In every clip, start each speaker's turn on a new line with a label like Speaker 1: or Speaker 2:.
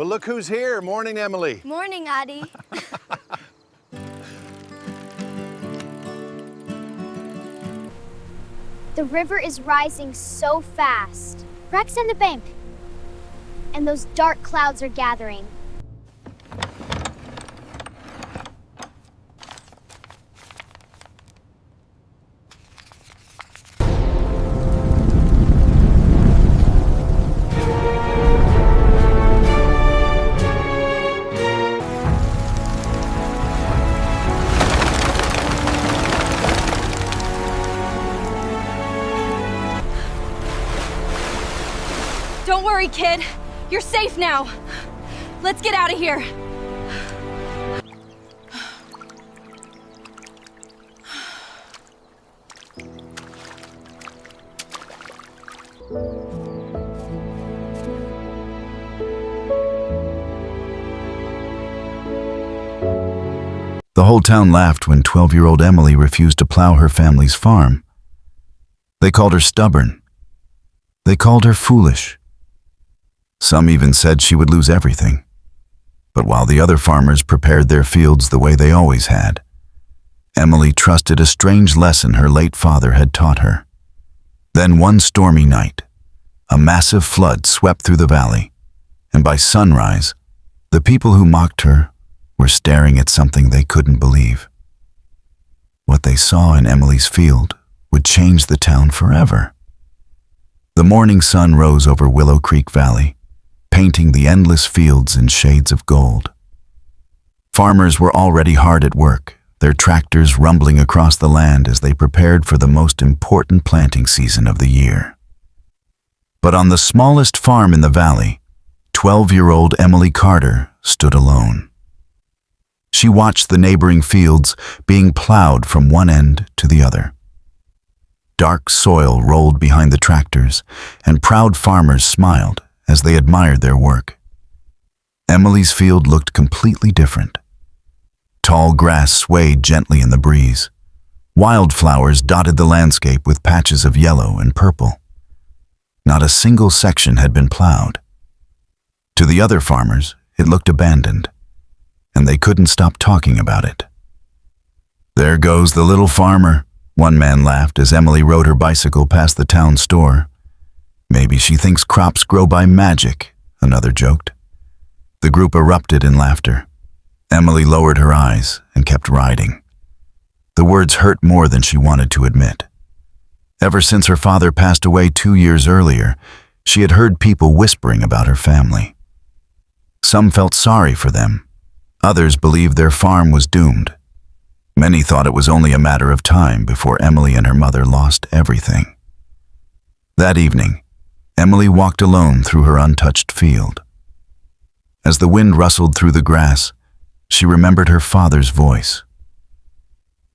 Speaker 1: Well, look who's here. Morning, Emily.
Speaker 2: Morning, Adi. The river is rising so fast. Rex and the bank. And those dark clouds are gathering.
Speaker 3: Don't worry, kid. You're safe now. Let's get out of here.
Speaker 4: The whole town laughed when 12-year-old Emily refused to plow her family's farm. They called her stubborn. They called her foolish. Some even said she would lose everything. But while the other farmers prepared their fields the way they always had, Emily trusted a strange lesson her late father had taught her. Then one stormy night, a massive flood swept through the valley, and by sunrise, the people who mocked her were staring at something they couldn't believe. What they saw in Emily's field would change the town forever. The morning sun rose over Willow Creek Valley, painting the endless fields in shades of gold. Farmers were already hard at work, their tractors rumbling across the land as they prepared for the most important planting season of the year. But on the smallest farm in the valley, 12-year-old Emily Carter stood alone. She watched the neighboring fields being plowed from one end to the other. Dark soil rolled behind the tractors, and proud farmers smiled as they admired their work. Emily's field looked completely different. Tall grass swayed gently in the breeze. Wildflowers dotted the landscape with patches of yellow and purple. Not a single section had been plowed. To the other farmers, it looked abandoned, and they couldn't stop talking about it. "There goes the little farmer," one man laughed as Emily rode her bicycle past the town store. "Maybe she thinks crops grow by magic," another joked. The group erupted in laughter. Emily lowered her eyes and kept riding. The words hurt more than she wanted to admit. Ever since her father passed away 2 years earlier, she had heard people whispering about her family. Some felt sorry for them. Others believed their farm was doomed. Many thought it was only a matter of time before Emily and her mother lost everything. That evening, Emily walked alone through her untouched field. As the wind rustled through the grass, she remembered her father's voice.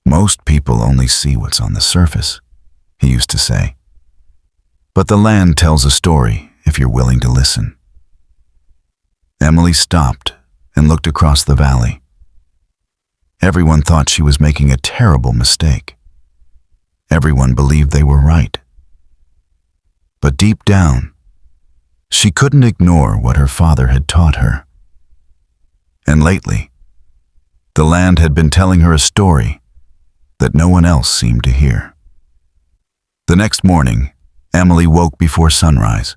Speaker 4: "Most people only see what's on the surface," he used to say. "But the land tells a story if you're willing to listen." Emily stopped and looked across the valley. Everyone thought she was making a terrible mistake. Everyone believed they were right. But deep down, she couldn't ignore what her father had taught her. And lately, the land had been telling her a story that no one else seemed to hear. The next morning, Emily woke before sunrise.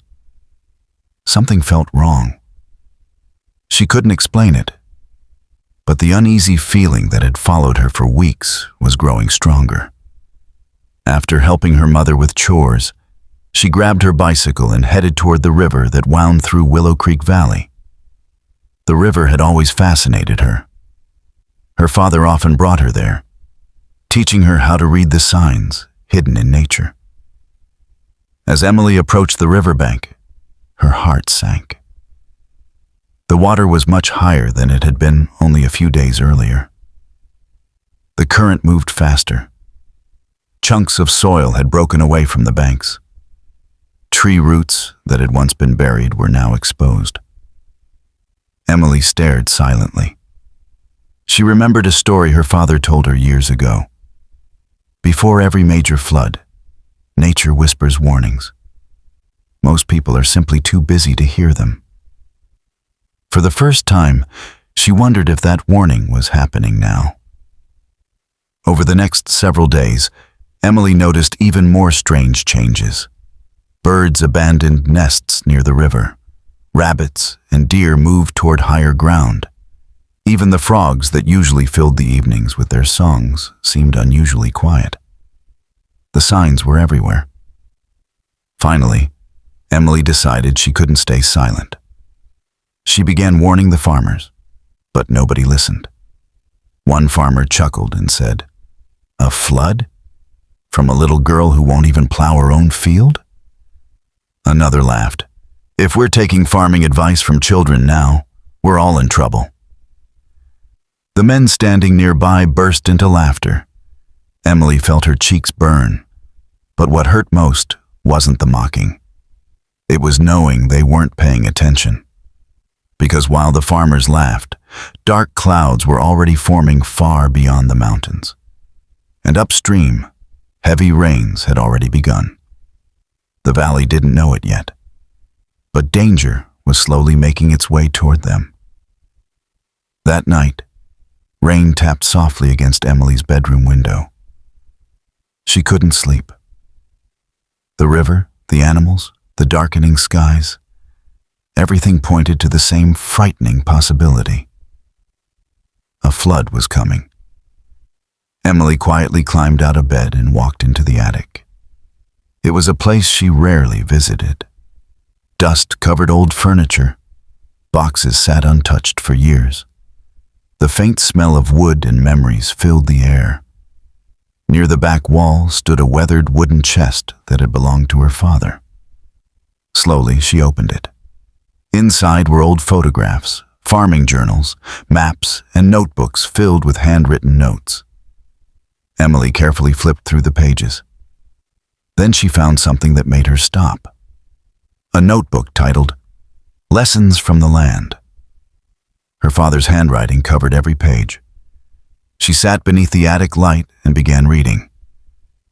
Speaker 4: Something felt wrong. She couldn't explain it, but the uneasy feeling that had followed her for weeks was growing stronger. After helping her mother with chores, she grabbed her bicycle and headed toward the river that wound through Willow Creek Valley. The river had always fascinated her. Her father often brought her there, teaching her how to read the signs hidden in nature. As Emily approached the riverbank, her heart sank. The water was much higher than it had been only a few days earlier. The current moved faster. Chunks of soil had broken away from the banks. Tree roots that had once been buried were now exposed. Emily stared silently. She remembered a story her father told her years ago. Before every major flood, nature whispers warnings. Most people are simply too busy to hear them. For the first time, she wondered if that warning was happening now. Over the next several days, Emily noticed even more strange changes. Birds abandoned nests near the river. Rabbits and deer moved toward higher ground. Even the frogs that usually filled the evenings with their songs seemed unusually quiet. The signs were everywhere. Finally, Emily decided she couldn't stay silent. She began warning the farmers, but nobody listened. One farmer chuckled and said, "A flood? From a little girl who won't even plow her own field?" Another laughed. "If we're taking farming advice from children now, we're all in trouble." The men standing nearby burst into laughter. Emily felt her cheeks burn, but what hurt most wasn't the mocking. It was knowing they weren't paying attention. Because while the farmers laughed, dark clouds were already forming far beyond the mountains. And upstream, heavy rains had already begun. The valley didn't know it yet, but danger was slowly making its way toward them. That night, rain tapped softly against Emily's bedroom window. She couldn't sleep. The river, the animals, the darkening skies, everything pointed to the same frightening possibility. A flood was coming. Emily quietly climbed out of bed and walked into the attic. It was a place she rarely visited. Dust covered old furniture. Boxes sat untouched for years. The faint smell of wood and memories filled the air. Near the back wall stood a weathered wooden chest that had belonged to her father. Slowly, she opened it. Inside were old photographs, farming journals, maps, and notebooks filled with handwritten notes. Emily carefully flipped through the pages. Then she found something that made her stop. A notebook titled, "Lessons from the Land." Her father's handwriting covered every page. She sat beneath the attic light and began reading.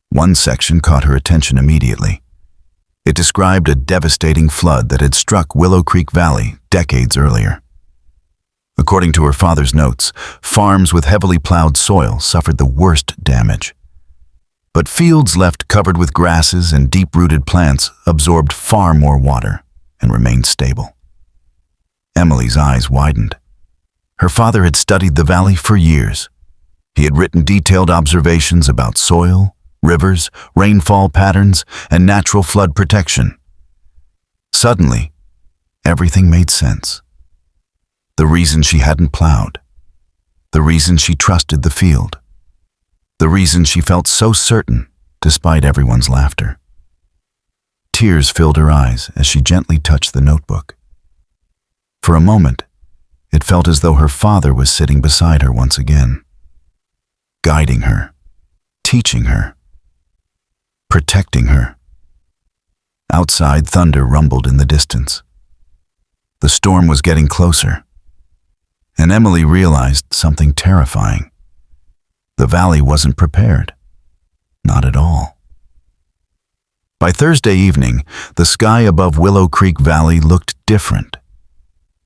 Speaker 4: One section caught her attention immediately. It described a devastating flood that had struck Willow Creek Valley decades earlier. According to her father's notes, farms with heavily plowed soil suffered the worst damage. But fields left covered with grasses and deep-rooted plants absorbed far more water and remained stable. Emily's eyes widened. Her father had studied the valley for years. He had written detailed observations about soil, rivers, rainfall patterns, and natural flood protection. Suddenly, everything made sense. The reason she hadn't plowed, the reason she trusted the field, the reason she felt so certain despite everyone's laughter. Tears filled her eyes as she gently touched the notebook. For a moment, it felt as though her father was sitting beside her once again, guiding her, teaching her, protecting her. Outside, thunder rumbled in the distance. The storm was getting closer, and Emily realized something terrifying. The valley wasn't prepared. Not at all. By Thursday evening, the sky above Willow Creek Valley looked different.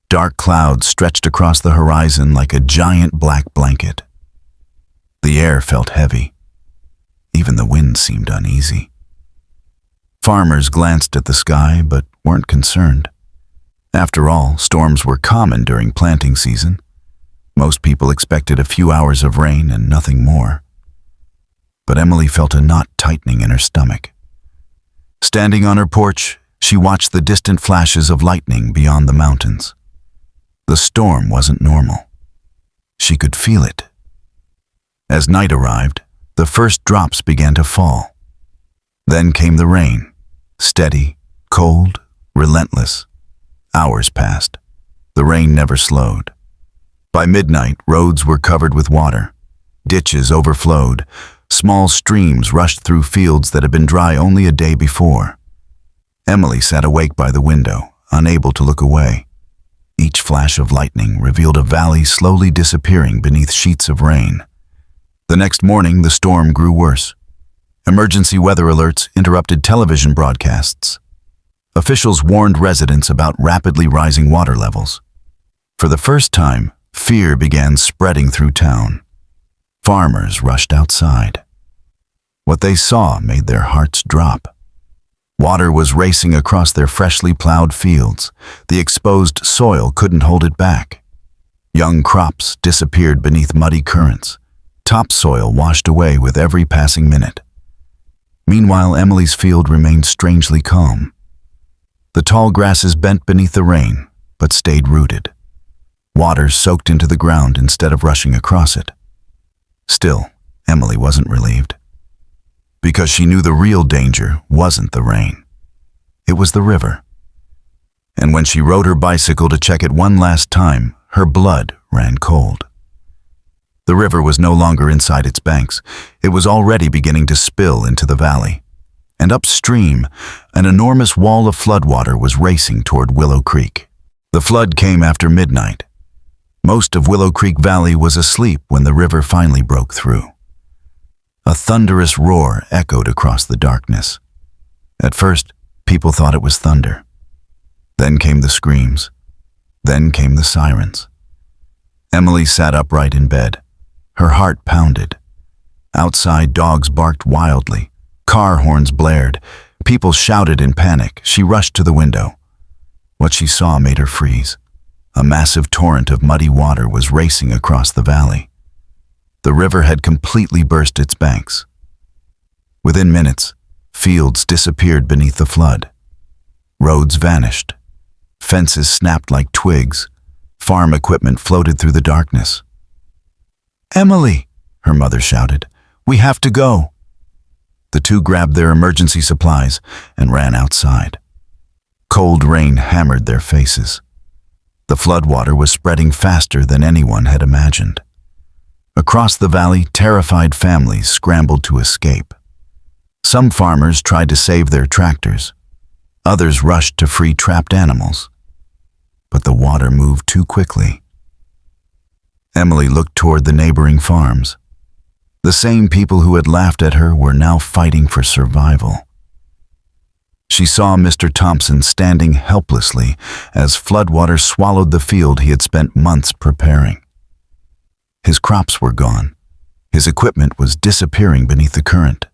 Speaker 4: Dark clouds stretched across the horizon like a giant black blanket. The air felt heavy. Even the wind seemed uneasy. Farmers glanced at the sky but weren't concerned. After all, storms were common during planting season. Most people expected a few hours of rain and nothing more. But Emily felt a knot tightening in her stomach. Standing on her porch, she watched the distant flashes of lightning beyond the mountains. The storm wasn't normal. She could feel it. As night arrived, the first drops began to fall. Then came the rain, steady, cold, relentless. Hours passed. The rain never slowed. By midnight, roads were covered with water. Ditches overflowed. Small streams rushed through fields that had been dry only a day before. Emily sat awake by the window, unable to look away. Each flash of lightning revealed a valley slowly disappearing beneath sheets of rain. The next morning, the storm grew worse. Emergency weather alerts interrupted television broadcasts. Officials warned residents about rapidly rising water levels. For the first time, fear began spreading through town. Farmers rushed outside. What they saw made their hearts drop. Water was racing across their freshly plowed fields. The exposed soil couldn't hold it back. Young crops disappeared beneath muddy currents. Topsoil washed away with every passing minute. Meanwhile, Emily's field remained strangely calm. The tall grasses bent beneath the rain, but stayed rooted. Water soaked into the ground instead of rushing across it. Still, Emily wasn't relieved. Because she knew the real danger wasn't the rain. It was the river. And when she rode her bicycle to check it one last time, her blood ran cold. The river was no longer inside its banks. It was already beginning to spill into the valley. And upstream, an enormous wall of floodwater was racing toward Willow Creek. The flood came after midnight. Most of Willow Creek Valley was asleep when the river finally broke through. A thunderous roar echoed across the darkness. At first, people thought it was thunder. Then came the screams. Then came the sirens. Emily sat upright in bed. Her heart pounded. Outside, dogs barked wildly. Car horns blared. People shouted in panic. She rushed to the window. What she saw made her freeze. A massive torrent of muddy water was racing across the valley. The river had completely burst its banks. Within minutes, fields disappeared beneath the flood. Roads vanished. Fences snapped like twigs. Farm equipment floated through the darkness. "Emily," her mother shouted, "we have to go." The two grabbed their emergency supplies and ran outside. Cold rain hammered their faces. The floodwater was spreading faster than anyone had imagined. Across the valley, terrified families scrambled to escape. Some farmers tried to save their tractors. Others rushed to free trapped animals. But the water moved too quickly. Emily looked toward the neighboring farms. The same people who had laughed at her were now fighting for survival. She saw Mr. Thompson standing helplessly as floodwater swallowed the field he had spent months preparing. His crops were gone. His equipment was disappearing beneath the current.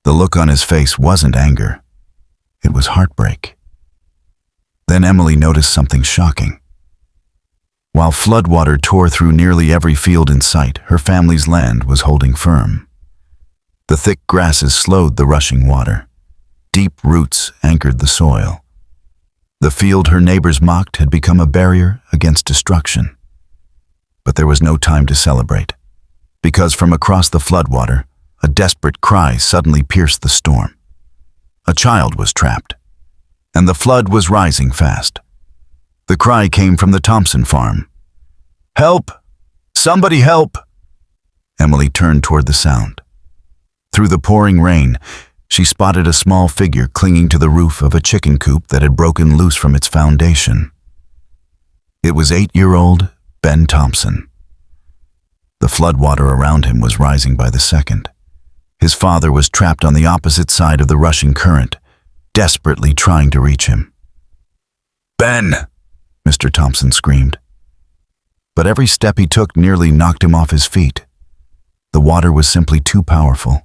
Speaker 4: The look on his face wasn't anger. It was heartbreak. Then Emily noticed something shocking. While floodwater tore through nearly every field in sight, her family's land was holding firm. The thick grasses slowed the rushing water. Deep roots anchored the soil. The field her neighbors mocked had become a barrier against destruction. But there was no time to celebrate, because from across the floodwater, a desperate cry suddenly pierced the storm. A child was trapped, and the flood was rising fast. The cry came from the Thompson farm. "Help! Somebody help!" Emily turned toward the sound. Through the pouring rain, she spotted a small figure clinging to the roof of a chicken coop that had broken loose from its foundation. It was 8-year-old Ben Thompson. The floodwater around him was rising by the second. His father was trapped on the opposite side of the rushing current, desperately trying to reach him. "Ben!" Mr. Thompson screamed. But every step he took nearly knocked him off his feet. The water was simply too powerful.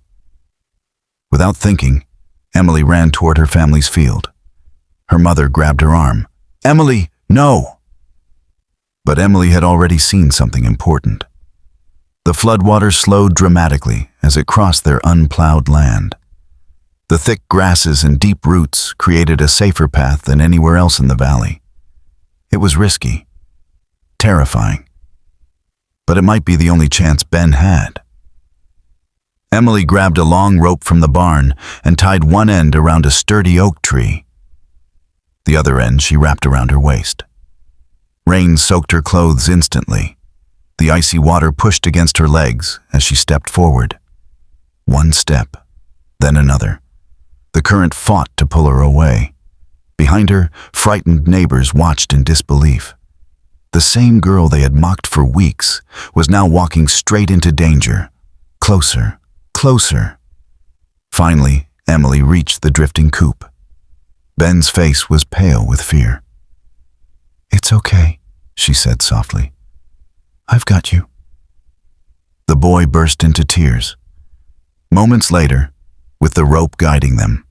Speaker 4: Without thinking, Emily ran toward her family's field. Her mother grabbed her arm. "Emily, no!" But Emily had already seen something important. The floodwater slowed dramatically as it crossed their unplowed land. The thick grasses and deep roots created a safer path than anywhere else in the valley. It was risky, terrifying, but it might be the only chance Ben had. Emily grabbed a long rope from the barn and tied one end around a sturdy oak tree. The other end she wrapped around her waist. Rain soaked her clothes instantly. The icy water pushed against her legs as she stepped forward. One step, then another. The current fought to pull her away. Behind her, frightened neighbors watched in disbelief. The same girl they had mocked for weeks was now walking straight into danger. Closer, closer. Finally, Emily reached the drifting coop. Ben's face was pale with fear. "It's okay," she said softly. "I've got you." The boy burst into tears. Moments later, with the rope guiding them,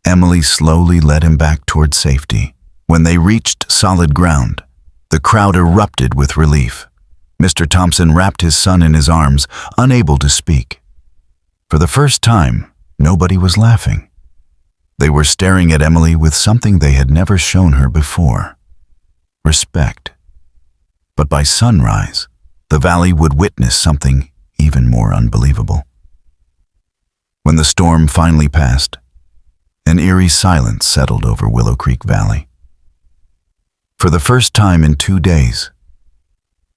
Speaker 4: Emily slowly led him back toward safety. When they reached solid ground, the crowd erupted with relief. Mr. Thompson wrapped his son in his arms, unable to speak. For the first time, nobody was laughing. They were staring at Emily with something they had never shown her before: respect. But by sunrise, the valley would witness something even more unbelievable. When the storm finally passed, an eerie silence settled over Willow Creek Valley. For the first time in 2 days,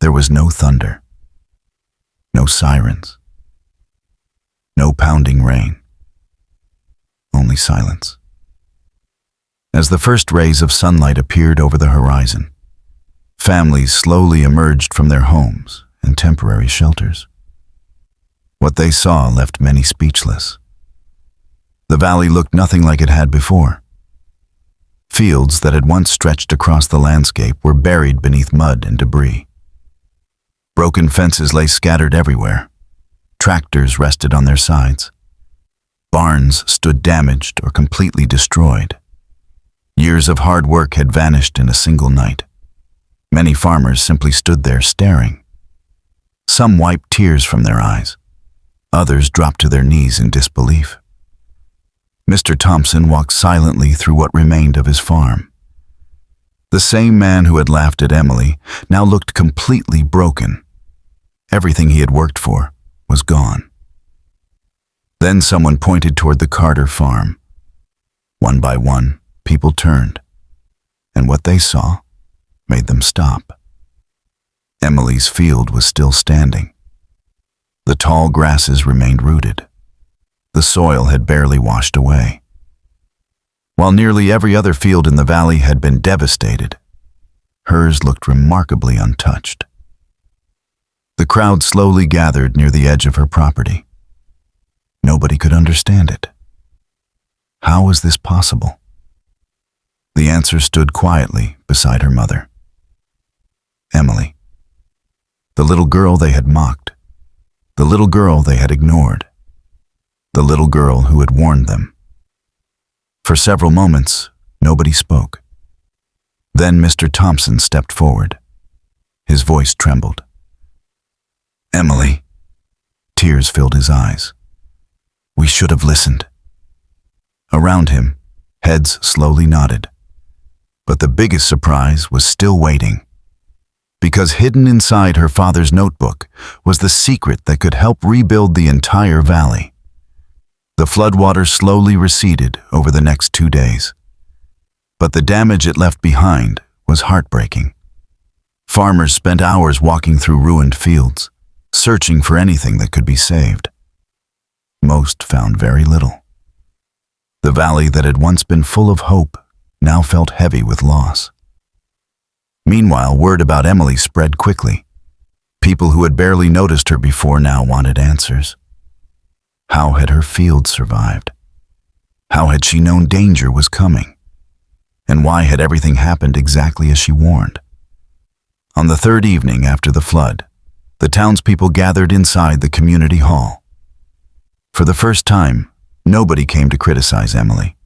Speaker 4: there was no thunder, no sirens, no pounding rain, only silence. As the first rays of sunlight appeared over the horizon, families slowly emerged from their homes and temporary shelters. What they saw left many speechless. The valley looked nothing like it had before. Fields that had once stretched across the landscape were buried beneath mud and debris. Broken fences lay scattered everywhere. Tractors rested on their sides. Barns stood damaged or completely destroyed. Years of hard work had vanished in a single night. Many farmers simply stood there staring. Some wiped tears from their eyes. Others dropped to their knees in disbelief. Mr. Thompson walked silently through what remained of his farm. The same man who had laughed at Emily now looked completely broken. Everything he had worked for was gone. Then someone pointed toward the Carter farm. One by one, people turned, and what they saw made them stop. Emily's field was still standing. The tall grasses remained rooted. The soil had barely washed away. While nearly every other field in the valley had been devastated, hers looked remarkably untouched. The crowd slowly gathered near the edge of her property. Nobody could understand it. How was this possible? The answer stood quietly beside her mother. Emily. The little girl they had mocked. The little girl they had ignored. The little girl who had warned them. For several moments, nobody spoke. Then Mr. Thompson stepped forward. His voice trembled. "Emily." Tears filled his eyes. "We should have listened." Around him, heads slowly nodded. But the biggest surprise was still waiting. Because hidden inside her father's notebook was the secret that could help rebuild the entire valley. The floodwaters slowly receded over the next 2 days. But the damage it left behind was heartbreaking. Farmers spent hours walking through ruined fields, searching for anything that could be saved. Most found very little. The valley that had once been full of hope now felt heavy with loss. Meanwhile, word about Emily spread quickly. People who had barely noticed her before now wanted answers. How had her field survived? How had she known danger was coming? And why had everything happened exactly as she warned? On the third evening after the flood, the townspeople gathered inside the community hall. For the first time, nobody came to criticize Emily.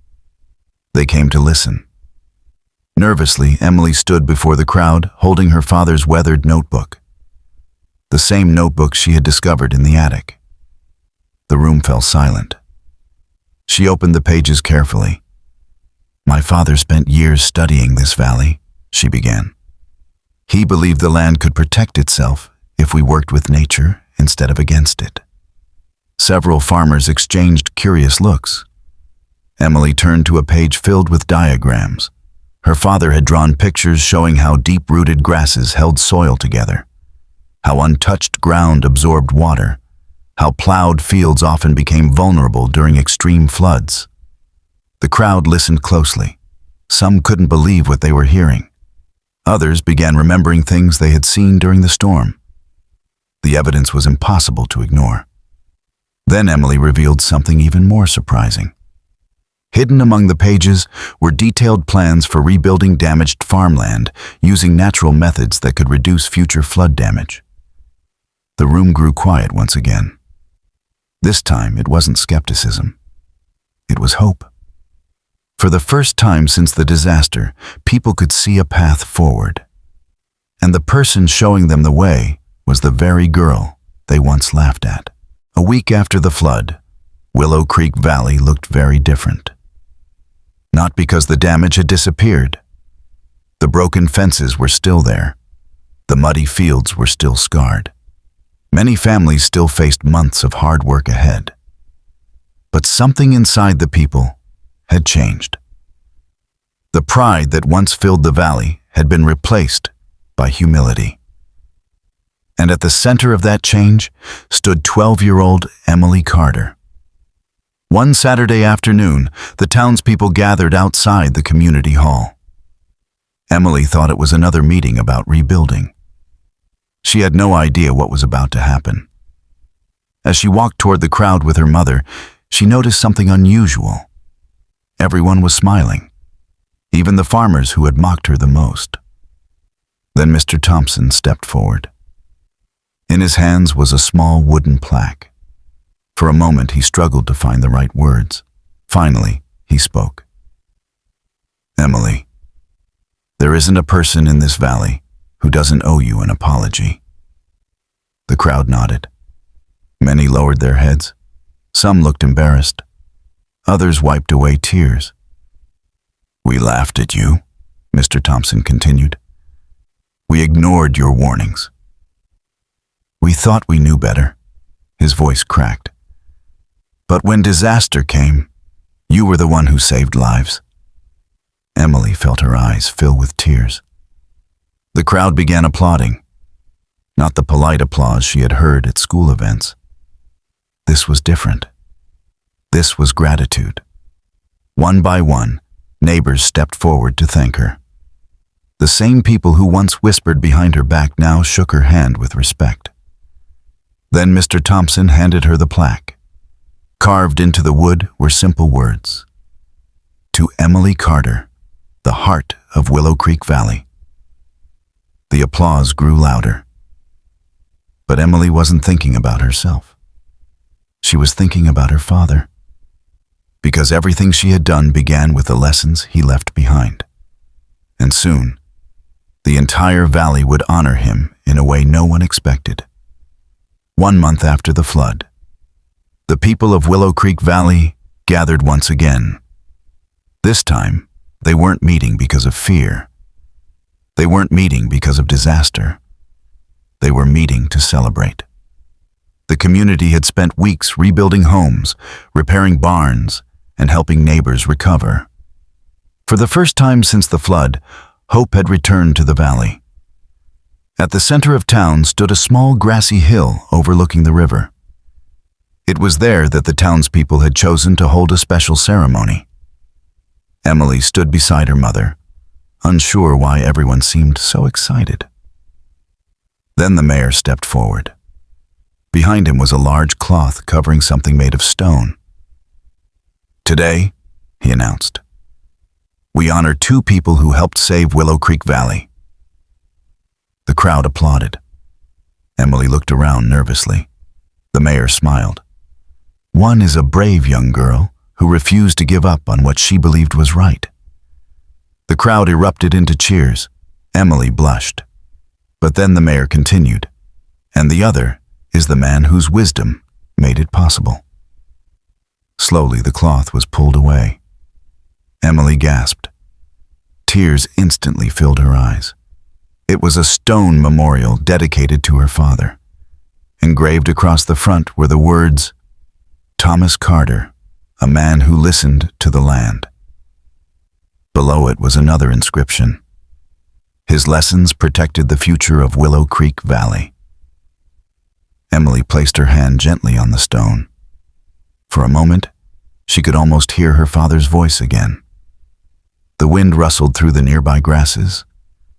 Speaker 4: They came to listen. Nervously, Emily stood before the crowd, holding her father's weathered notebook. The same notebook she had discovered in the attic. The room fell silent. She opened the pages carefully. "My father spent years studying this valley," she began. "He believed the land could protect itself if we worked with nature instead of against it." Several farmers exchanged curious looks. Emily turned to a page filled with diagrams. Her father had drawn pictures showing how deep-rooted grasses held soil together, how untouched ground absorbed water, how plowed fields often became vulnerable during extreme floods. The crowd listened closely. Some couldn't believe what they were hearing. Others began remembering things they had seen during the storm. The evidence was impossible to ignore. Then Emily revealed something even more surprising. Hidden among the pages were detailed plans for rebuilding damaged farmland using natural methods that could reduce future flood damage. The room grew quiet once again. This time it wasn't skepticism. It was hope. For the first time since the disaster, people could see a path forward. And the person showing them the way was the very girl they once laughed at. A week after the flood, Willow Creek Valley looked very different. Not because the damage had disappeared. The broken fences were still there. The muddy fields were still scarred. Many families still faced months of hard work ahead. But something inside the people had changed. The pride that once filled the valley had been replaced by humility. And at the center of that change stood 12-year-old Emily Carter. One Saturday afternoon, the townspeople gathered outside the community hall. Emily thought it was another meeting about rebuilding. She had no idea what was about to happen. As she walked toward the crowd with her mother, she noticed something unusual. Everyone was smiling, even the farmers who had mocked her the most. Then Mr. Thompson stepped forward. In his hands was a small wooden plaque. For a moment he struggled to find the right words. Finally, he spoke. "Emily, there isn't a person in this valley who doesn't owe you an apology." The crowd nodded. Many lowered their heads. Some looked embarrassed. Others wiped away tears. "We laughed at you," Mr. Thompson continued. "We ignored your warnings. We thought we knew better." His voice cracked. "But when disaster came, you were the one who saved lives." Emily felt her eyes fill with tears. The crowd began applauding, not the polite applause she had heard at school events. This was different. This was gratitude. One by one, neighbors stepped forward to thank her. The same people who once whispered behind her back now shook her hand with respect. Then Mr. Thompson handed her the plaque. Carved into the wood were simple words. "To Emily Carter, the heart of Willow Creek Valley." The applause grew louder. But Emily wasn't thinking about herself. She was thinking about her father. Because everything she had done began with the lessons he left behind. And soon, the entire valley would honor him in a way no one expected. 1 month after the flood, the people of Willow Creek Valley gathered once again. This time, they weren't meeting because of fear. They weren't meeting because of disaster. They were meeting to celebrate. The community had spent weeks rebuilding homes, repairing barns, and helping neighbors recover. For the first time since the flood, hope had returned to the valley. At the center of town stood a small grassy hill overlooking the river. It was there that the townspeople had chosen to hold a special ceremony. Emily stood beside her mother, unsure why everyone seemed so excited. Then the mayor stepped forward. Behind him was a large cloth covering something made of stone. "Today," he announced, "we honor 2 people who helped save Willow Creek Valley." The crowd applauded. Emily looked around nervously. The mayor smiled. "One is a brave young girl who refused to give up on what she believed was right." The crowd erupted into cheers. Emily blushed. But then the mayor continued, "And the other is the man whose wisdom made it possible." Slowly the cloth was pulled away. Emily gasped. Tears instantly filled her eyes. It was a stone memorial dedicated to her father. Engraved across the front were the words, "Thomas Carter, a man who listened to the land." Below it was another inscription. "His lessons protected the future of Willow Creek Valley." Emily placed her hand gently on the stone. For a moment, she could almost hear her father's voice again. The wind rustled through the nearby grasses,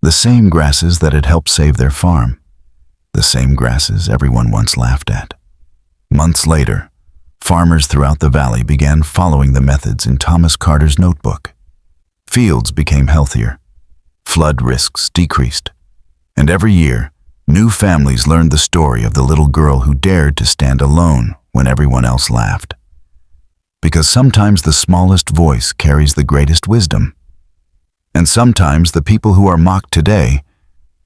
Speaker 4: the same grasses that had helped save their farm, the same grasses everyone once laughed at. Months later, farmers throughout the valley began following the methods in Thomas Carter's notebook. Fields became healthier, flood risks decreased, and every year, new families learned the story of the little girl who dared to stand alone when everyone else laughed. Because sometimes the smallest voice carries the greatest wisdom. And sometimes the people who are mocked today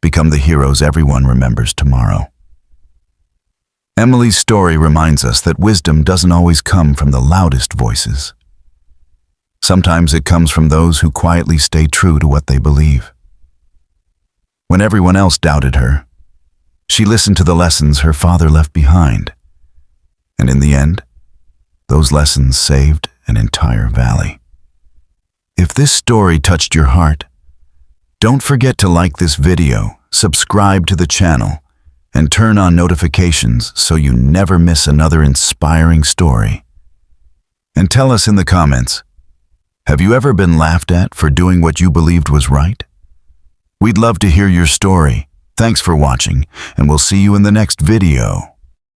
Speaker 4: become the heroes everyone remembers tomorrow. Emily's story reminds us that wisdom doesn't always come from the loudest voices. Sometimes it comes from those who quietly stay true to what they believe. When everyone else doubted her, she listened to the lessons her father left behind. And in the end, those lessons saved an entire valley. If this story touched your heart, don't forget to like this video, subscribe to the channel, and turn on notifications so you never miss another inspiring story. And tell us in the comments, have you ever been laughed at for doing what you believed was right? We'd love to hear your story. Thanks for watching, and we'll see you in the next video.